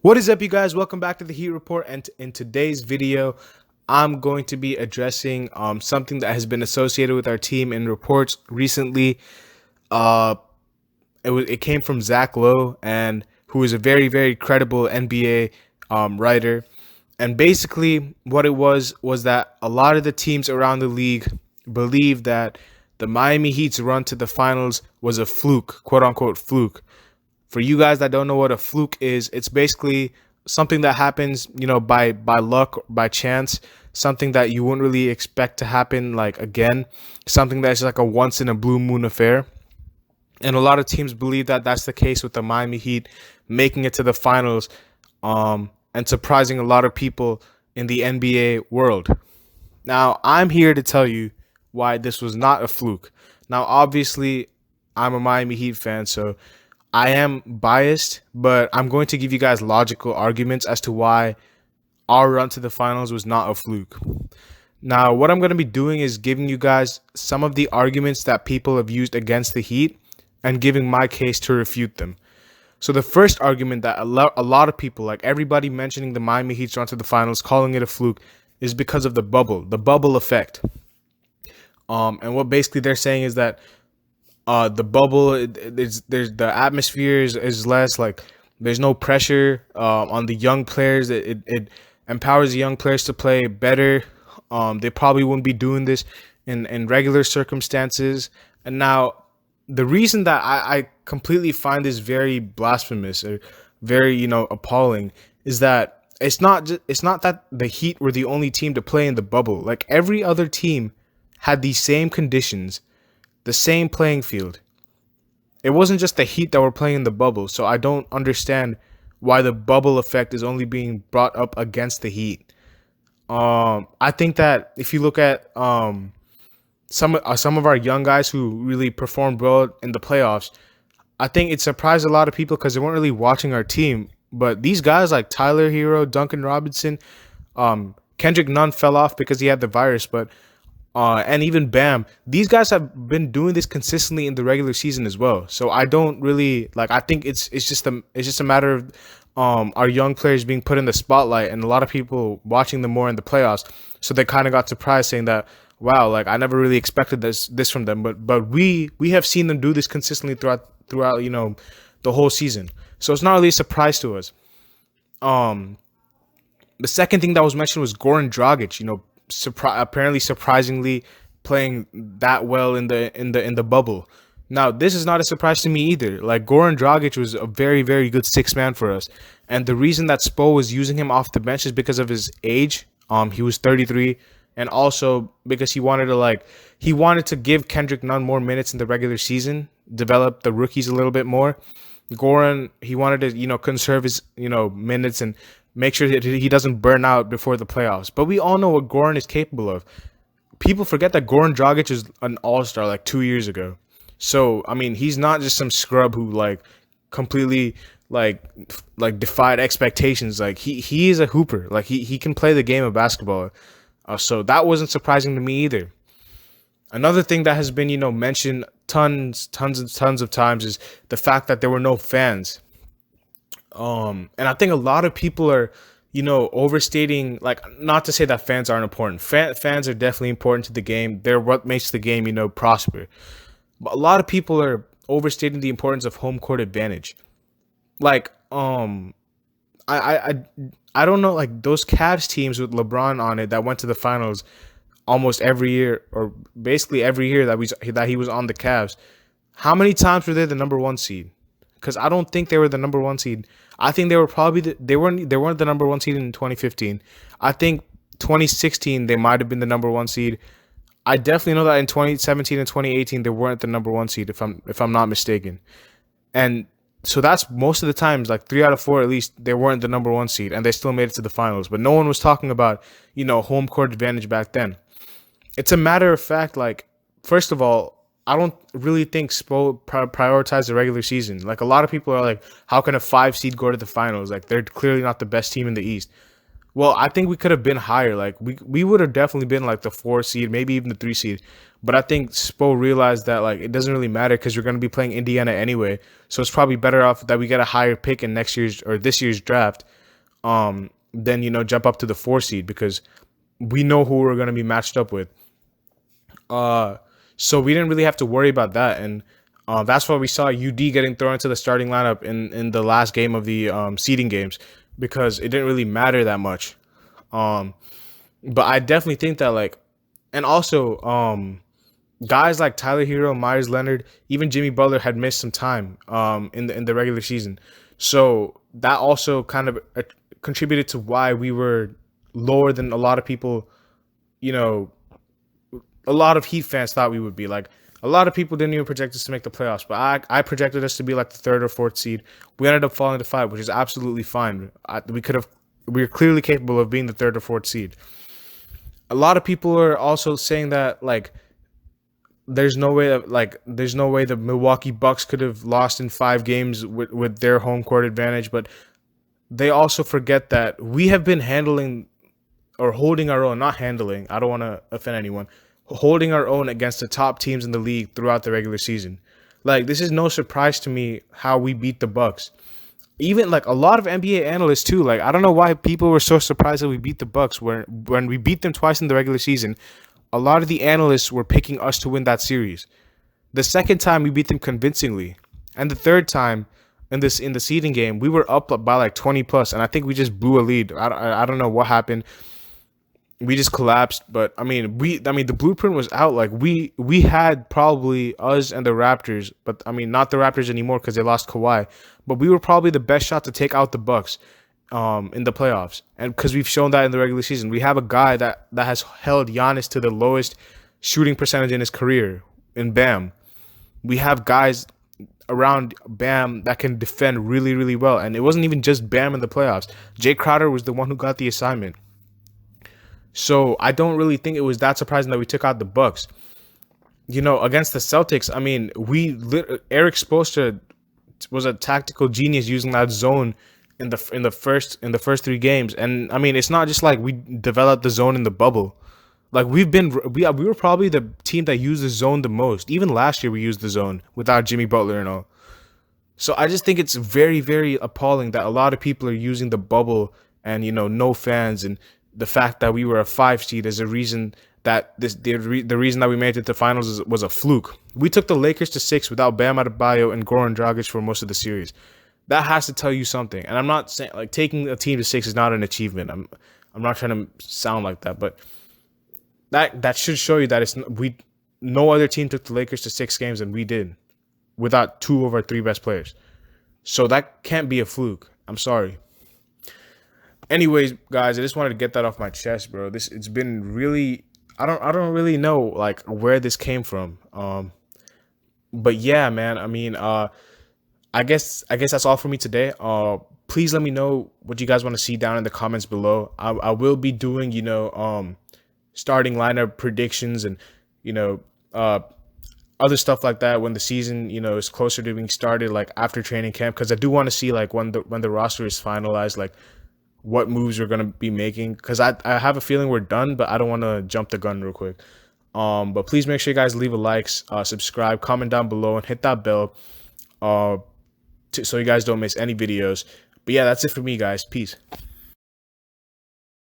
What is up, you guys? Welcome back to the Heat Report. And in today's video, I'm going to be addressing something that has been associated with our team in reports recently. Uh, it came from Zach Lowe, and who is a very credible NBA writer. And basically, what it was that a lot of the teams around the league believe that the Miami Heat's run to the finals was a fluke, quote unquote fluke. For you guys that don't know what a fluke is, it's basically something that happens, by luck, by chance, something that you wouldn't really expect to happen like again, something that's like a once in a blue moon affair. And a lot of teams believe that that's the case with the Miami Heat making it to the finals, and surprising a lot of people in the NBA world. Now, I'm here to tell you why this was not a fluke. Now, obviously, I'm a Miami Heat fan, so I am biased, but I'm going to give you guys logical arguments as to why our run to the finals was not a fluke. Now, what I'm going to be doing is giving you guys some of the arguments that people have used against the Heat and giving my case to refute them. So the first argument that a lot of people, like everybody mentioning the Miami Heat's run to the finals, calling it a fluke, is because of the bubble effect. And what basically they're saying is that the bubble, there's the atmosphere is less, like there's no pressure on the young players. It empowers the young players to play better. They probably wouldn't be doing this in regular circumstances. And now the reason that I completely find this very blasphemous or very appalling is that it's not that the Heat were the only team to play in the bubble. Like every other team had these same conditions, the same playing field. It wasn't just the Heat that were playing in the bubble, so I don't understand why the bubble effect is only being brought up against the Heat. I think that if you look at some of our young guys who really performed well in the playoffs, I think it surprised a lot of people because they weren't really watching our team. But these guys like Tyler Hero, Duncan Robinson, Kendrick Nunn fell off because he had the virus, but and even Bam, these guys have been doing this consistently in the regular season as well. So I don't really like. I think it's just a matter of our young players being put in the spotlight and a lot of people watching them more in the playoffs. So they kind of got surprised, saying that, wow, like I never really expected this from them. But we have seen them do this consistently throughout the whole season. So it's not really a surprise to us. The second thing that was mentioned was Goran Dragic. Apparently surprisingly playing that well in the bubble. Now, this is not a surprise to me either. Like Goran Dragic was a very good sixth man for us, and the reason that Spo was using him off the bench is because of his age. He was 33, and also because he wanted to give Kendrick Nunn more minutes in the regular season, develop the rookies a little bit more. Goran, he wanted to conserve his minutes and make sure that he doesn't burn out before the playoffs. But we all know what Goran is capable of. People forget that Goran Dragic is an all-star like 2 years ago. So, I mean, he's not just some scrub who like completely like defied expectations. Like he is a hooper. Like he can play the game of basketball. So that wasn't surprising to me either. Another thing that has been, mentioned tons of times is the fact that there were no fans. And I think a lot of people are, overstating, like, not to say that fans aren't important. Fans are definitely important to the game. They're what makes the game, prosper. But a lot of people are overstating the importance of home court advantage. Like, I don't know, like those Cavs teams with LeBron on it that went to the finals almost every year, or basically every year that he was on the Cavs. How many times were they the number one seed? Because I don't think they were the number one seed. I think they were probably they weren't the number one seed in 2015. I think 2016 they might have been the number one seed. I definitely know that in 2017 and 2018 they weren't the number one seed, if I'm not mistaken. And so that's most of the times, like 3 out of 4 at least, they weren't the number one seed and they still made it to the finals. But no one was talking about home court advantage back then. It's a matter of fact, like, first of all, I don't really think Spo prioritized the regular season. Like, a lot of people are like, how can a 5 seed go to the finals? Like, they're clearly not the best team in the East. Well, I think we could have been higher. Like, we would have definitely been like the 4 seed, maybe even the 3 seed. But I think Spo realized that, like, it doesn't really matter because you're going to be playing Indiana anyway. So it's probably better off that we get a higher pick in this year's draft. then jump up to the 4 seed because we know who we're going to be matched up with. So we didn't really have to worry about that, and that's why we saw UD getting thrown into the starting lineup in the last game of the seeding games, because it didn't really matter that much. But I definitely think that, like, and also guys like Tyler Hero, Myers Leonard, even Jimmy Butler had missed some time in the regular season, so that also kind of contributed to why we were lower than a lot of people. A lot of Heat fans thought we would be. Like, a lot of people didn't even project us to make the playoffs, but I projected us to be like the 3rd or 4th seed. We ended up falling to 5, which is absolutely fine. We were clearly capable of being the 3rd or 4th seed. A lot of people are also saying that, like, there's no way the Milwaukee Bucks could have lost in 5 games with their home court advantage, but they also forget that we have been handling or holding our own, not handling, I don't want to offend anyone, holding our own against the top teams in the league throughout the regular season. Like, this is no surprise to me how we beat the Bucks. Even like a lot of NBA analysts too. Like, I don't know why people were so surprised that we beat the Bucks when we beat them twice in the regular season. A lot of the analysts were picking us to win that series. The second time we beat them convincingly, and the third time in the seeding game we were up by like 20 plus, and I think we just blew a lead. I don't know what happened. We just collapsed, but I mean the blueprint was out. Like, we had probably us and the Raptors, but I mean not the Raptors anymore because they lost Kawhi, but we were probably the best shot to take out the Bucks in the playoffs, and because we've shown that in the regular season. We have a guy that has held Giannis to the lowest shooting percentage in his career in Bam. We have guys around Bam that can defend really, really well, and it wasn't even just Bam in the playoffs. Jay Crowder was the one who got the assignment. So I don't really think it was that surprising that we took out the Bucks. Against the Celtics, I mean, Eric Spoelstra was a tactical genius using that zone in the first 3 games, and I mean, it's not just like we developed the zone in the bubble. Like, we were probably the team that used the zone the most. Even last year we used the zone without Jimmy Butler and all. So I just think it's very, very appalling that a lot of people are using the bubble and no fans and the fact that we were a 5 seed as a reason that the reason that we made it to the finals was a fluke. We took the Lakers to 6 without Bam Adebayo and Goran Dragic for most of the series. That has to tell you something. And I'm not saying, like, taking a team to 6 is not an achievement. I'm not trying to sound like that, but that should show you that no other team took the Lakers to 6 games and we did, without 2 of our 3 best players. So that can't be a fluke. I'm sorry. Anyways, guys, I just wanted to get that off my chest, bro. It's been really, I don't really know like where this came from. But yeah, man. I mean, I guess that's all for me today. Please let me know what you guys want to see down in the comments below. I will be doing starting lineup predictions and other stuff like that when the season is closer to being started, like after training camp, because I do want to see like when the roster is finalized, like what moves we're going to be making, because I have a feeling we're done, but I don't want to jump the gun real quick. But please make sure you guys leave a like, subscribe, comment down below, and hit that bell so you guys don't miss any videos. But yeah, that's it for me, guys. Peace.